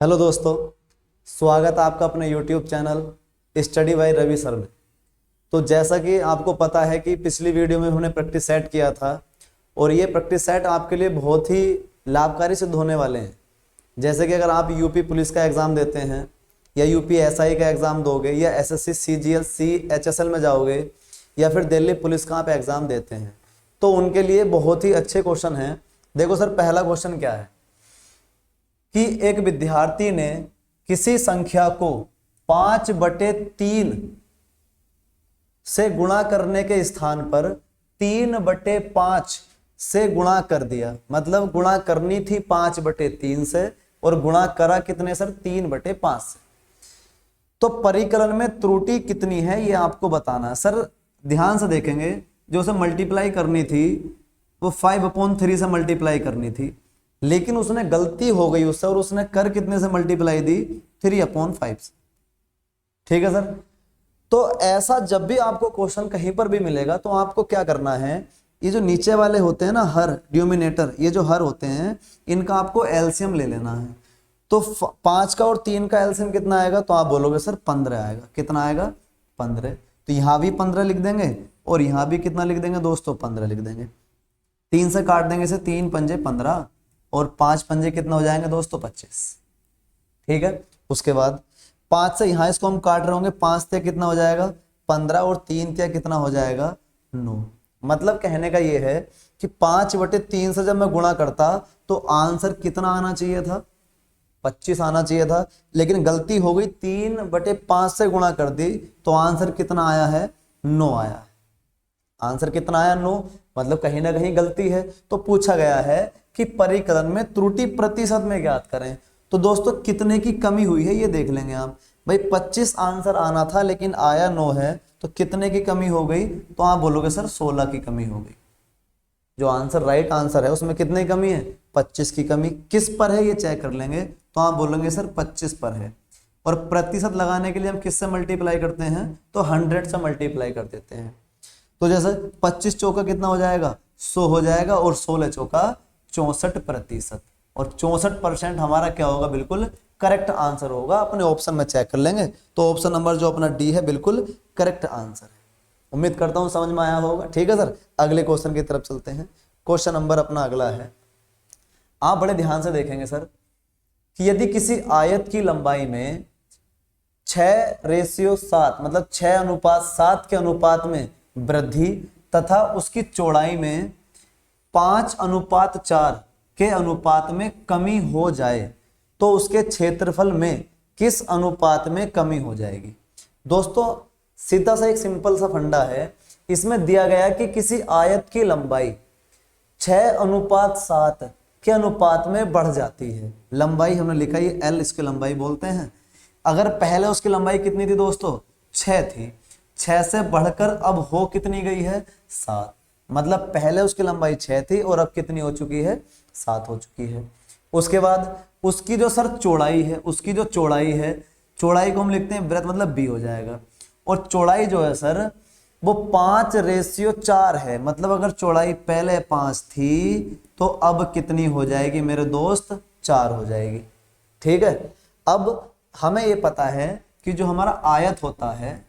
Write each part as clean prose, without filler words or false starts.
Hello दोस्तों, स्वागत है आपका अपने YouTube channel study by Ravi sir में। तो जैसा कि आपको पता है कि पिछली वीडियो में हमने प्रैक्टिस सेट किया था और ये प्रैक्टिस सेट आपके लिए बहुत ही लाभकारी सिद्ध होने वाले हैं। जैसे कि अगर आप यूपी पुलिस का एग्ज़ाम देते हैं या यूपी एसआई का एग्ज़ाम दोगे या एसएससी सीजीएल सीएचएसएल में जाओगे या फिर दिल्ली पुलिस का आप एग्ज़ाम देते हैं तो उनके लिए बहुत ही अच्छे क्वेश्चन हैं। देखो सर, पहला क्वेश्चन क्या है कि एक विद्यार्थी ने किसी संख्या को 5/3 से गुणा करने के स्थान पर 3/5 से गुणा कर दिया। मतलब गुणा करनी थी 5/3 से और गुणा करा कितने सर? 3/5 से। तो परिकलन में त्रुटि कितनी है ये आपको बताना है। सर ध्यान से देखेंगे, जो उसे मल्टीप्लाई करनी थी वो 5/3 से मल्टीप्लाई करनी थी, लेकिन उसने गलती हो गई उससे और उसने कर कितने से मल्टीप्लाई दी? 3/5 से। ठीक है सर। तो ऐसा जब भी आपको क्वेश्चन कहीं पर भी मिलेगा तो आपको क्या करना है, ये जो नीचे वाले होते हैं ना हर डिनोमिनेटर, ये जो हर होते हैं इनका आपको एलसीएम ले लेना है। तो 5 का और 3 का एलसीएम कितना आएगा? तो आप बोलोगे सर 15 आएगा। कितना आएगा? 15। तो यहां भी 15 लिख देंगे और यहां भी कितना लिख देंगे दोस्तों? 15 लिख देंगे। 3 से काट देंगे इसे, 3 पंजे 15 और 5 पंजे कितना हो जाएंगे दोस्तों? 25। ठीक है। उसके बाद 5 से यहां इसको हम काट रहे होंगे, 5 से कितना हो जाएगा? 15 और 3 क्या कितना हो जाएगा? 9। मतलब कहने का ये है कि 5/3 से जब मैं गुणा करता तो आंसर कितना आना चाहिए था? 25 आना चाहिए था, लेकिन गलती हो गई, 3/5 से गुणा कर दी तो आंसर कितना आया है? 9 आया है। आंसर कितना आया? 9। मतलब कहीं ना कहीं गलती है। तो पूछा गया है कि परिकलन में त्रुटि प्रतिशत में ज्ञात करें। तो दोस्तों कितने की कमी हुई है ये देख लेंगे आप। भाई 25 आंसर आना था लेकिन आया 9 है, तो कितने की कमी हो गई? तो आप बोलोगे सर 16 की कमी हो गई। जो आंसर राइट आंसर है उसमें कितनी कमी है? 25 की कमी। किस पर है ये चेक कर लेंगे। तो आप बोलेंगे सर 25 पर है। और प्रतिशत लगाने के लिए हम किससे मल्टीप्लाई करते हैं? तो 100 से मल्टीप्लाई कर देते हैं। तो जैसे 25 चौका कितना हो जाएगा? 100 हो जाएगा और 16 चौका 64%। और 64% हमारा क्या होगा? बिल्कुल करेक्ट आंसर होगा। अपने ऑप्शन में चेक कर लेंगे तो ऑप्शन नंबर जो अपना डी है बिल्कुल करेक्ट आंसर है। उम्मीद करता हूं समझ में आया होगा। ठीक है सर, अगले क्वेश्चन की तरफ चलते हैं। क्वेश्चन नंबर अपना अगला है, आप बड़े ध्यान से देखेंगे सर कि यदि किसी आयत की लंबाई में 6:7 मतलब 6:7 के अनुपात में वृद्धि तथा उसकी चौड़ाई में 5:4 के अनुपात में कमी हो जाए तो उसके क्षेत्रफल में किस अनुपात में कमी हो जाएगी? दोस्तों सीधा सा एक सिंपल सा फंडा है। इसमें दिया गया कि किसी आयत की लंबाई 6:7 के अनुपात में बढ़ जाती है। लंबाई हमने लिखा है एल, इसकी लंबाई बोलते हैं। अगर पहले उसकी लंबाई कितनी थी दोस्तों? 6 थी। 6 से बढ़कर अब हो कितनी गई है? 7। मतलब पहले उसकी लंबाई 6 थी और अब कितनी हो चुकी है? 7 हो चुकी है। उसके बाद उसकी जो सर चौड़ाई है, उसकी जो चौड़ाई है, चौड़ाई को हम लिखते हैं वृत्त, मतलब बी हो जाएगा। और चौड़ाई जो है सर वो 5:4 है। मतलब अगर चौड़ाई पहले 5 थी तो अब कितनी हो जाएगी मेरे दोस्त? 4 हो जाएगी। ठीक है। अब हमें ये पता है कि जो हमारा आयत होता है,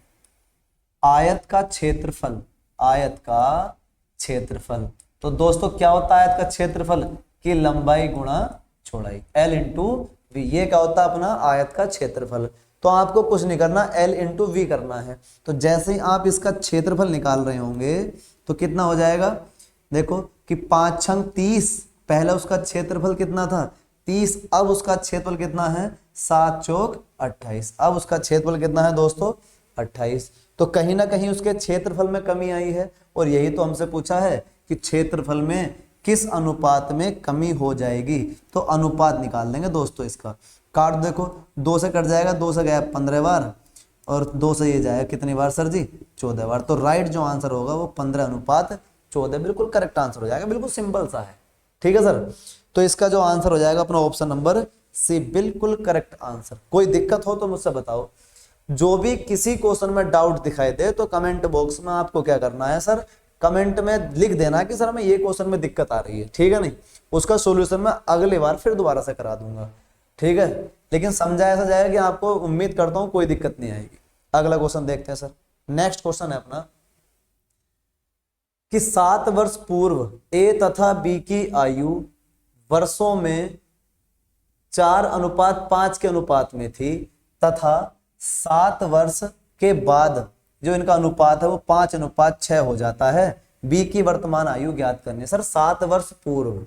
आयत का क्षेत्रफल, आयत का क्षेत्रफल, तो दोस्तों क्या होता है आयत का क्षेत्रफल? की लंबाई गुणा चौड़ाई, L इंटू वी। ये क्या होता है अपना आयत का क्षेत्रफल। तो आपको कुछ नहीं करना, L इंटू वी करना है। तो जैसे ही आप इसका क्षेत्रफल निकाल रहे होंगे तो कितना हो जाएगा? देखो कि 5×6 30, पहले उसका क्षेत्रफल कितना था? 30। अब उसका क्षेत्रफल कितना है? 7×4 28। अब उसका क्षेत्रफल कितना है दोस्तों? 28। तो कहीं ना कहीं उसके क्षेत्रफल में कमी आई है और यही तो हमसे पूछा है कि क्षेत्रफल में किस अनुपात में कमी हो जाएगी। तो अनुपात निकाल लेंगे दोस्तों इसका। काट देखो, 2 से कट जाएगा, 2 से गया 15 बार और 2 से ये जाएगा कितनी बार सर जी? 14 बार। तो राइट जो आंसर होगा वो 15:14 बिल्कुल करेक्ट आंसर हो जाएगा। बिल्कुल सिंपल सा है। ठीक है सर। तो इसका जो आंसर हो जाएगा अपना ऑप्शन नंबर सी, बिल्कुल करेक्ट आंसर। कोई दिक्कत हो तो मुझसे बताओ। जो भी किसी क्वेश्चन में डाउट दिखाई दे तो कमेंट बॉक्स में आपको क्या करना है सर? कमेंट में लिख देना कि सर हमें ये क्वेश्चन में दिक्कत आ रही है। ठीक है नहीं, उसका सॉल्यूशन मैं अगली बार फिर दोबारा से करा दूंगा। ठीक है। लेकिन समझा ऐसा जाएगा कि आपको उम्मीद करता हूं कोई दिक्कत नहीं आएगी। अगला क्वेश्चन देखते हैं सर। नेक्स्ट क्वेश्चन है अपना कि 7 वर्ष पूर्व ए तथा बी की आयु वर्षों में 4:5 के अनुपात में थी तथा 7 वर्ष के बाद जो इनका अनुपात है वो 5:6 हो जाता है। बी की वर्तमान आयु ज्ञात करनी है। सर 7 वर्ष पूर्व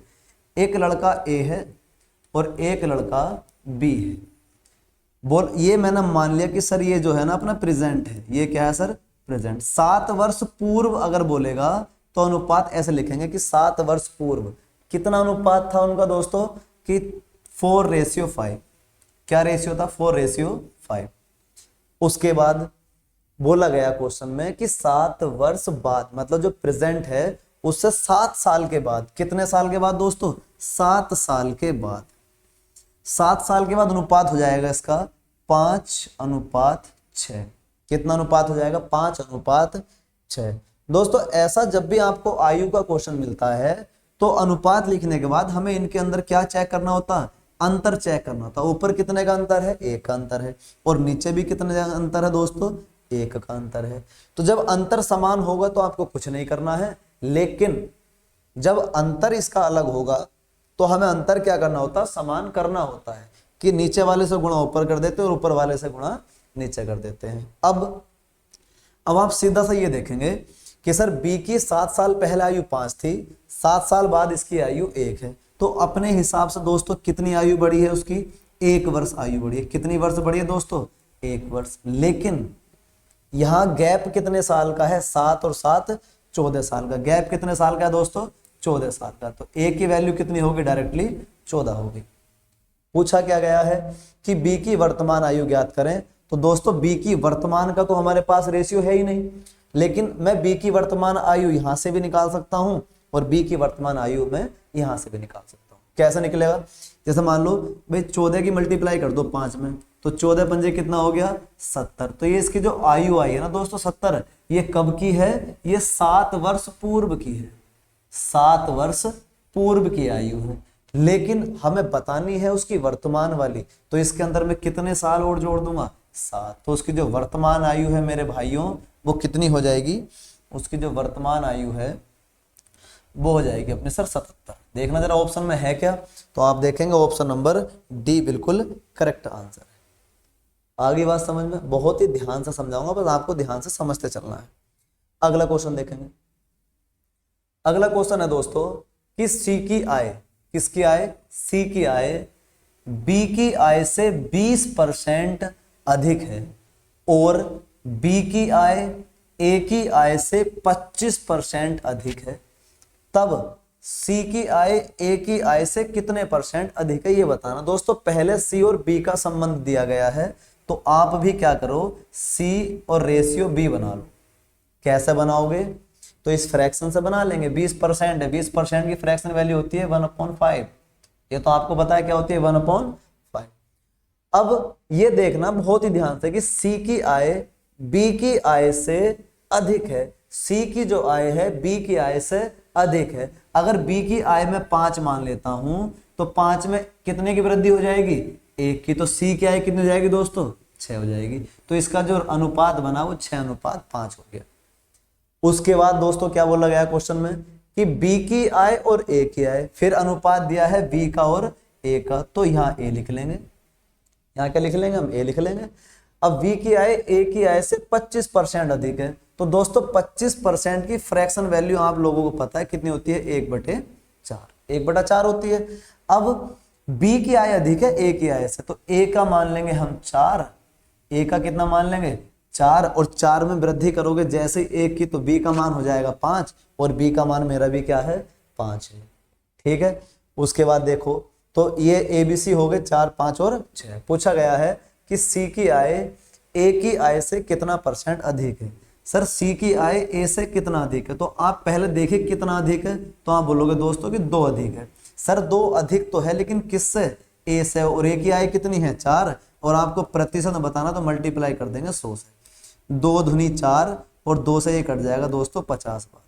एक लड़का ए है और एक लड़का बी है। बोल ये मैंने मान लिया कि सर ये जो है ना अपना प्रेजेंट है, ये क्या है सर प्रेजेंट। 7 वर्ष पूर्व अगर बोलेगा तो अनुपात ऐसे लिखेंगे कि 7 वर्ष पूर्व कितना अनुपात था उनका दोस्तों कि 4:5। क्या रेशियो था 4:5। उसके बाद बोला गया क्वेश्चन में कि 7 वर्ष बाद मतलब जो प्रेजेंट है उससे 7 साल के बाद, कितने साल के बाद दोस्तों 7 साल के बाद, 7 साल के बाद अनुपात हो जाएगा इसका 5:6। कितना अनुपात हो जाएगा 5:6। दोस्तों ऐसा जब भी आपको आयु का क्वेश्चन मिलता है तो अनुपात लिखने के बाद हमें इनके अंदर क्या चेक करना होता है, अंतर चेक करना होता है। ऊपर कितने का अंतर है 1 का अंतर है और नीचे भी कितने का अंतर है दोस्तों 1 का अंतर है। तो जब अंतर समान होगा तो आपको कुछ नहीं करना है, लेकिन जब अंतर इसका अलग होगा तो हमें अंतर क्या करना होता है समान करना होता है कि नीचे वाले से गुणा ऊपर कर देते हैं और ऊपर वाले से गुणा नीचे कर देते हैं। अब आप सीधा सा ये देखेंगे कि सर बी की 7 साल पहले आयु 5 थी, 7 साल बाद इसकी आयु 1 है, तो अपने हिसाब से दोस्तों कितनी आयु बढ़ी है उसकी 1 वर्ष आयु बढ़ी है। कितनी वर्ष बढ़ी है दोस्तों 1 वर्ष। लेकिन यहाँ गैप कितने साल का है 7 और 7 14 साल का। गैप कितने साल का है दोस्तों 14 साल का। तो ए की वैल्यू कितनी होगी डायरेक्टली 14 होगी। पूछा क्या गया है कि बी की वर्तमान आयु ज्ञात करें। तो दोस्तों बी की वर्तमान का तो हमारे पास रेशियो है ही नहीं, लेकिन मैं बी की वर्तमान आयु यहां से भी निकाल सकता हूं और बी की वर्तमान आयु मैं यहां से भी निकाल सकता हूं। कैसे निकलेगा, जैसे मान लो भाई 14 की मल्टीप्लाई कर दो 5 में, तो 14 पंजे कितना हो गया 70। तो ये इसकी जो आयु आई है ना दोस्तों 70, ये कब की है, ये 7 वर्ष पूर्व की है। 7 वर्ष पूर्व की आयु है, लेकिन हमें बतानी है उसकी वर्तमान वाली। तो इसके अंदर मैं कितने साल और जोड़ दूंगा 7। तो उसकी जो वर्तमान आयु है मेरे भाइयों वो कितनी हो जाएगी, उसकी जो वर्तमान आयु है वो हो जाएगी अपने सर 77। देखना जरा ऑप्शन में है क्या, तो आप देखेंगे ऑप्शन नंबर डी बिल्कुल करेक्ट आंसर है। आगे बात समझ में, बहुत ही ध्यान से समझाऊंगा, बस आपको ध्यान से समझते चलना है। अगला क्वेश्चन देखेंगे। अगला क्वेश्चन है दोस्तों कि सी की आय, किसकी आय, सी की आय बी की आय से 20% अधिक है और बी की आय ए की आय से 25% अधिक है, तब सी की आय ए की आय से कितने परसेंट अधिक है ये बताना। दोस्तों पहले सी और बी का संबंध दिया गया है, तो आप भी क्या करो सी और रेशियो बी बना लो। कैसे बनाओगे, तो इस फ्रैक्शन से बना लेंगे। 20% है, 20% की फ्रैक्शन वैल्यू होती है 1/5। ये तो आपको पता है क्या होती है 1/5। अब ये देखना बहुत ही ध्यान से कि सी की आय बी की आय से अधिक है, सी की जो आय है बी की आय से अधिक है। अगर बी की आय में 5 मान लेता हूं तो 5 में कितने की वृद्धि हो जाएगी 1 की, तो सी की आय कितनी हो जाएगी दोस्तों 6 हो जाएगी। तो इसका जो अनुपात बना वो 6:5 हो गया। उसके बाद दोस्तों क्या बोला गया क्वेश्चन में कि बी की आय और ए की आय, फिर अनुपात दिया है बी का और ए का, तो यहाँ ए लिख लेंगे। यहाँ क्या लिख लेंगे हम ए लिख लेंगे। अब बी की आय ए की आय से 25% अधिक है, तो दोस्तों 25% की फ्रैक्शन वैल्यू आप लोगों को पता है कितनी होती है 1/4, 1/4 होती है। अब बी की आय अधिक है ए की आय से, तो ए का मान लेंगे हम 4, ए का कितना मान लेंगे 4, और 4 में वृद्धि करोगे जैसे 1 की, तो बी का मान हो जाएगा 5 और बी का मान मेरा भी क्या है 5 है। ठीक है, उसके बाद देखो तो ये ABC हो गए 4, 5 और 6। पूछा गया है कि सी की आय ए की आय से कितना % अधिक है। सर सी की आय ए से कितना अधिक है, तो आप पहले देखिए कितना अधिक है, तो आप बोलोगे दोस्तों कि 2 अधिक है। सर 2 अधिक तो है, लेकिन किससे ए से, और ए की आय कितनी है 4, और आपको प्रतिशत बताना तो मल्टीप्लाई कर देंगे 100 से। 2 दूनी 4 और 2 से ये कट जाएगा दोस्तों 50 बार,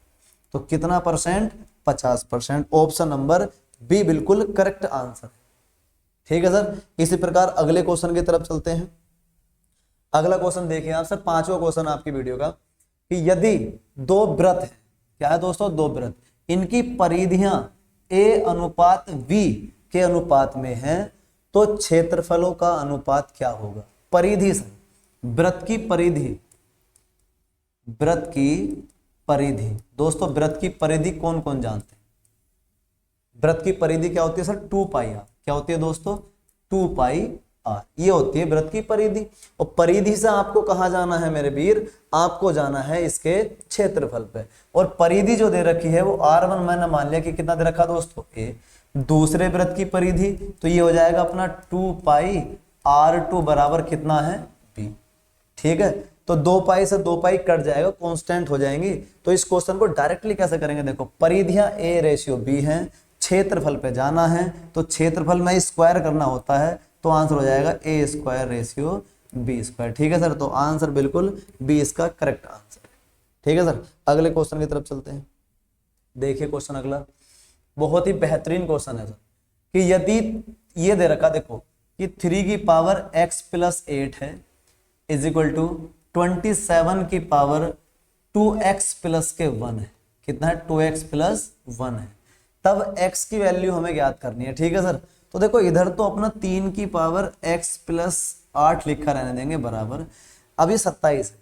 तो कितना % 50%। ऑप्शन नंबर बी बिल्कुल करेक्ट आंसर है। ठीक है सर। इसी प्रकार अगले क्वेश्चन की तरफ चलते हैं। अगला क्वेश्चन देखिए आप सर, पांचवा क्वेश्चन आपकी वीडियो का, कि यदि दो वृत्त है, क्या है दोस्तों, दो वृत्त, इनकी परिधियां a अनुपात v के अनुपात में है, तो क्षेत्रफलों का अनुपात क्या होगा। परिधि सर, वृत्त की परिधि, वृत्त की परिधि दोस्तों, वृत्त की परिधि कौन कौन जानते हैं। वृत्त की परिधि क्या होती है सर, 2 पाई आर। क्या होती है दोस्तों, 2 पाई आर, ये होती है वृत्त की परिधि। और परिधि से आपको कहां जाना है मेरे वीर, आपको जाना है इसके क्षेत्रफल पे। और परिधि जो दे रखी है वो r1 मैंने मान लिया कि कितना दे रखा दोस्तों, a। दूसरे वृत्त की परिधि तो ये हो जाएगा अपना 2 पाई r2 बराबर कितना है, b। ठीक है, तो 2 पाई से 2 पाई कट जाएगा, कांस्टेंट हो जाएंगी। तो इस क्वेश्चन को डायरेक्टली कैसे करेंगे, देखो परिधियां a रेशियो b है, क्षेत्रफल पे जाना है, तो क्षेत्रफल में स्क्वायर करना होता है, तो आंसर हो जाएगा a square ratio b square. ठीक है सर, तो आंसर बिल्कुल b इसका करेक्ट आंसर है। ठीक है सर, अगले क्वेश्चन की तरफ चलते हैं। देखिए क्वेश्चन अगला, बहुत ही बेहतरीन क्वेश्चन है सर, कि यदि ये दे रखा देखो कि 3 की पावर x प्लस 8 है इज इक्वल टू 27 की पावर 2x प्लस के 1 है। कितना है, 2x प्लस 1 है। तब x की वैल्यू हमें ज्ञात करनी है। ठीक है सर, तो देखो इधर तो अपना 3 की पावर x प्लस 8 लिखा रहने देंगे बराबर, अब ये 27 है।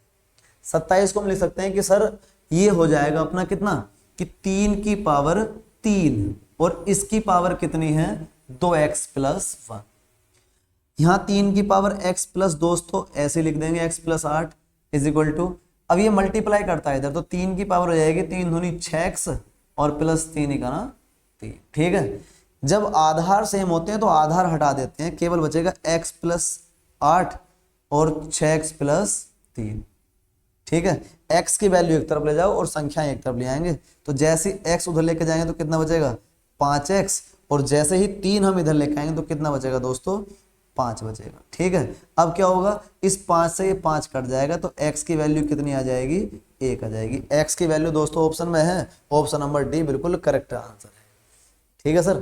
27 को हम लिख सकते हैं कि सर ये हो जाएगा अपना कितना, कि 3 की पावर 3 और इसकी पावर कितनी है, 2x प्लस 1। यहाँ 3 की पावर x प्लस दोस्तों ऐसे लिख देंगे x plus 8 is equal to, अब ये मल्टीप्लाई करता है इधर, तो 3 की पावर हो जाएगी 3 दूनी 6x और प्लस 3 ही का ना 3। ठीक है, जब आधार सेम होते हैं तो आधार हटा देते हैं, केवल बचेगा x प्लस 8 और 6x प्लस 3। ठीक है, x की वैल्यू एक तरफ ले जाओ और संख्या एक तरफ ले आएंगे, तो जैसे x उधर लेके जाएंगे तो कितना बचेगा, 5x, और जैसे ही 3 हम इधर लेके आएंगे तो कितना बचेगा दोस्तों, 5 बचेगा। ठीक है, अब क्या होगा, इस 5 से ये 5 कट जाएगा, तो x की वैल्यू कितनी आ जाएगी, 1 आ जाएगी। x की वैल्यू दोस्तों ऑप्शन में है, ऑप्शन नंबर डी बिल्कुल करेक्ट आंसर है। ठीक है सर,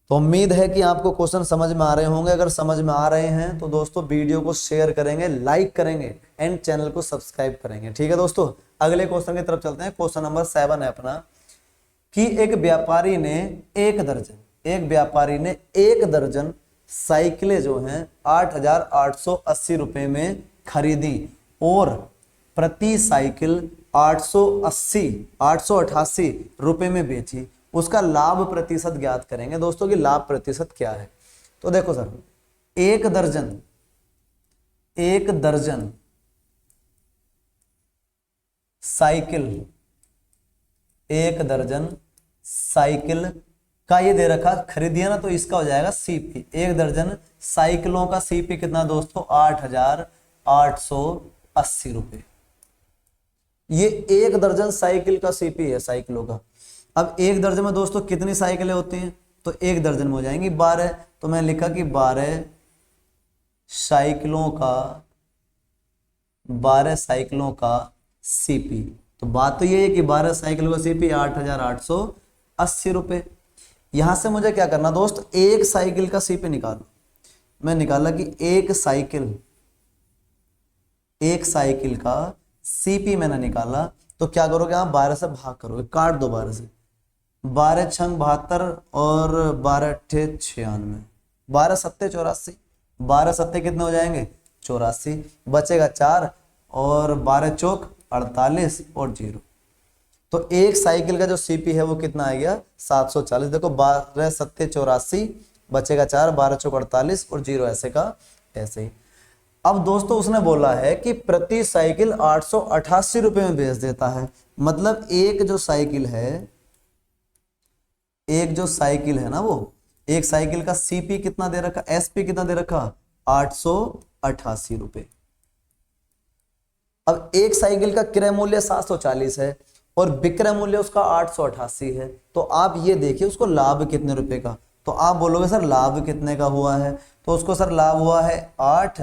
तो उम्मीद है कि आपको क्वेश्चन समझ में आ रहे होंगे। अगर समझ में आ रहे हैं तो दोस्तों वीडियो को शेयर करेंगे, लाइक करेंगे एंड चैनल को सब्सक्राइब करेंगे। ठीक है दोस्तों, अगले क्वेश्चन की तरफ चलते हैं। क्वेश्चन नंबर 7 है अपना, कि एक व्यापारी ने एक दर्जन साइकिलें जो हैं 8,880 रुपए में खरीदी और प्रति साइकिल 888 रुपए में बेची, उसका लाभ प्रतिशत ज्ञात करेंगे दोस्तों कि लाभ प्रतिशत क्या है। तो देखो सर, एक दर्जन साइकिल का ये दे रखा खरीदिया ना, तो इसका हो जाएगा सीपी। एक दर्जन साइकिलों का सीपी कितना दोस्तों, 8,880 रुपए। ये एक दर्जन साइकिल का सीपी है साइकिलों का। अब एक दर्जन में दोस्तों कितनी साइकिलें होती हैं, तो एक दर्जन में हो जाएंगी 12, तो मैं लिखा कि 12 साइकिलों का सीपी। तो बात तो ये है कि 12 साइकिलों का सीपी 8,880 रुपए। यहां से मुझे क्या करना दोस्त, एक साइकिल का सीपी निकालो। मैं निकाला कि एक साइकिल का सीपी मैंने निकाला, तो क्या करोगे आप, 12 से भाग करोगे, काट दो 12 से, 12 छंग 72 और 12 अट्ठे 96, 12 सत्ते 84, 12 सत्ते कितने हो जाएंगे, 84, बचेगा 4 और 12 चौक 48 और 0। तो एक साइकिल का जो सीपी है वो कितना आ गया, 740। देखो 12 सत्ते 84, बचेगा 4, 12 चौक 48 और 0 ऐसे का ऐसे ही। अब दोस्तों उसने बोला है कि प्रति साइकिल 888 रुपए में बेच देता है, मतलब एक जो साइकिल है ना, वो एक साइकिल का सीपी कितना दे रखा, एसपी कितना दे रखा, 888 रुपए। अब एक साइकिल का क्रय मूल्य 740 है और विक्रय मूल्य उसका 888 है, तो आप ये देखिए उसको लाभ कितने रुपए का। तो आप बोलोगे सर लाभ कितने का हुआ है, तो उसको सर लाभ हुआ है 8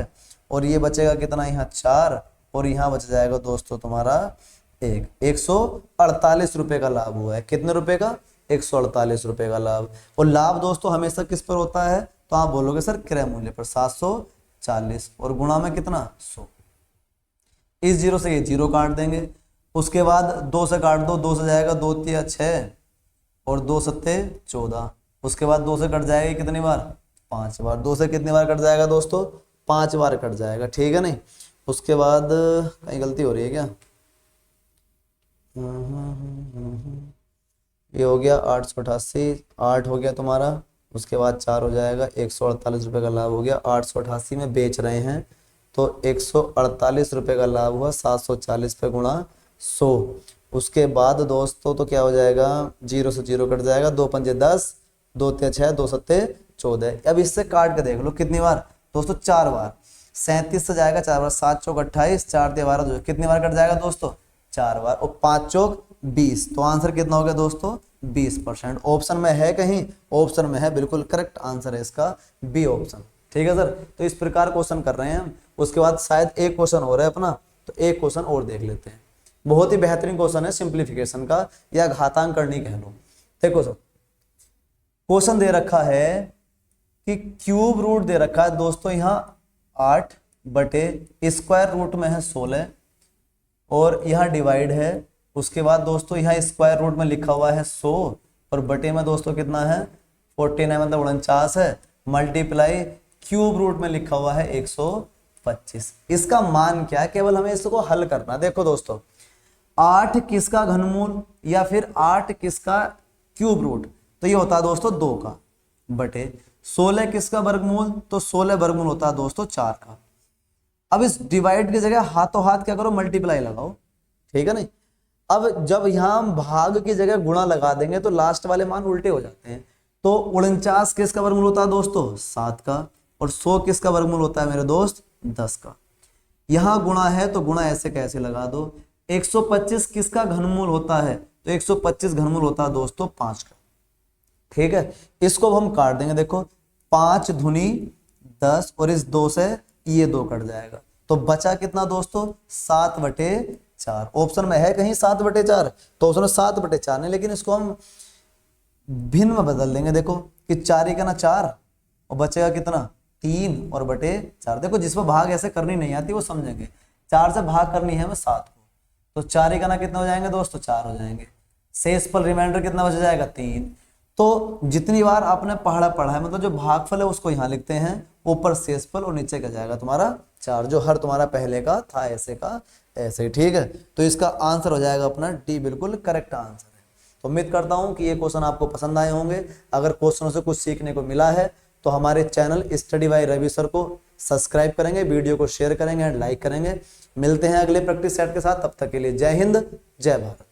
और ये बचेगा कितना, यहाँ 4 और यहाँ बच जाएगा दोस्तों तुम्हारा 148 रुपए का लाभ हुआ है। कितने रुपए का, 148 रुपए का लाभ। और लाभ दोस्तों हमेशा किस पर होता है, तो आप बोलोगे सर क्रय मूल्य पर 740 और गुणा में कितना 100। इस जीरो से ये जीरो काट देंगे, उसके बाद 2 से काट दो, 2 से जाएगा 2 तिया 6 और 2 सत्ते 14। उसके बाद 2 से कट जाएगा कितनी बार 5 बार। 2 से कितनी बार कट जाएगा दोस्तों 5 बार कट जाएगा, ठीक है नहीं। उसके बाद कहीं गलती हो रही है क्या, ये हो गया 888, 8 हो गया तुम्हारा, उसके बाद 4 हो जाएगा 148 रुपये का लाभ हो गया। 888 में बेच रहे हैं तो 148 रुपये का लाभ हुआ, 740 पे गुणा 100। उसके बाद दोस्तों तो क्या हो जाएगा, जीरो से जीरो कट जाएगा, 2 पंजे 10, 2 तिया 6, 2 सत्ते 14। अब इससे काट के देख लो कितनी बार दोस्तों 4 बार। 37 से जाएगा 4 बार, 7 चौक 28, 4 तिया 12, कितनी बार कट जाएगा दोस्तों 4 बार, और 5 चौक 20। तो आंसर कितना हो गया दोस्तों 20%। ऑप्शन में है कहीं, ऑप्शन में है, बिल्कुल करेक्ट आंसर है इसका बी ऑप्शन, ठीक है सर। तो इस प्रकार क्वेश्चन कर रहे हैं हम। उसके बाद शायद एक क्वेश्चन हो रहा है अपना, तो एक क्वेश्चन और देख लेते हैं। बहुत ही बेहतरीन क्वेश्चन है सिंप्लीफिकेशन का या घातांक करनी कह लो। देखो सर क्वेश्चन दे रखा है कि क्यूब रूट दे रखा है दोस्तों यहाँ 8 बटे स्क्वायर रूट में है 16 और यहाँ डिवाइड है। उसके बाद दोस्तों यहाँ स्क्वायर रूट में लिखा हुआ है 100 और बटे में दोस्तों कितना है 49 मतलब 49 है, मल्टीप्लाई क्यूब रूट में लिखा हुआ है 125। इसका मान क्या है, केवल हमें इसको हल करना। देखो दोस्तों 8 किसका घनमूल या फिर 8 किसका क्यूब रूट, तो ये होता है दोस्तों 2 का, बटे 16 किसका वर्गमूल, तो 16 वर्गमूल होता है दोस्तों 4 का। अब इस डिवाइड की जगह हाथों हाथ क्या करो मल्टीप्लाई लगाओ, ठीक है नहीं। अब जब यहाँ हम भाग की जगह गुणा लगा देंगे तो लास्ट वाले मान उल्टे हो जाते हैं। तो 49 किसका वर्गमूल होता है दोस्तों 7 का, और 100 किसका वर्गमूल होता है मेरे दोस्त 10 का। यहाँ गुणा है तो गुणा ऐसे कैसे लगा दो। 125 किसका घनमूल होता है, तो 125 घनमूल होता है दोस्तों 5 का, ठीक है। इसको हम काट देंगे, देखो 5 दूनी 10 और इस 2 से ये 2 कट जाएगा, तो बचा कितना दोस्तों 7/4। ऑप्शन में है कहीं 7/4, तो ऑप्शन में 7/4 नहीं, लेकिन इसको हम भिन्न में बदल देंगे। देखो कि 4 का ना 4 और बचेगा कितना 3 और बटे 4। देखो जिसमें भाग ऐसे करनी नहीं आती वो समझेंगे, 4 से भाग करनी है हमें 7 को, तो 4 का ना कितना हो जाएंगे दोस्तों 4 हो जाएंगे। शेषफल रिमाइंडर कितना बच जाएगा 3। तो जितनी बार आपने पढ़ा है मतलब जो भागफल है उसको यहाँ लिखते हैं, ऊपर शेषफल और नीचे क्या जाएगा तुम्हारा 4, जो हर तुम्हारा पहले का था ऐसे का ऐसे, ठीक है। तो इसका आंसर हो जाएगा अपना डी, बिल्कुल करेक्ट आंसर है। तो उम्मीद करता हूं कि ये क्वेश्चन आपको पसंद आए होंगे। अगर क्वेश्चनों से कुछ सीखने को मिला है तो हमारे channel study by Ravi sir को सब्सक्राइब करेंगे, वीडियो को शेयर करेंगे एंड लाइक करेंगे। मिलते हैं अगले प्रैक्टिस सेट के साथ, तब तक के लिए जय हिंद जय भारत।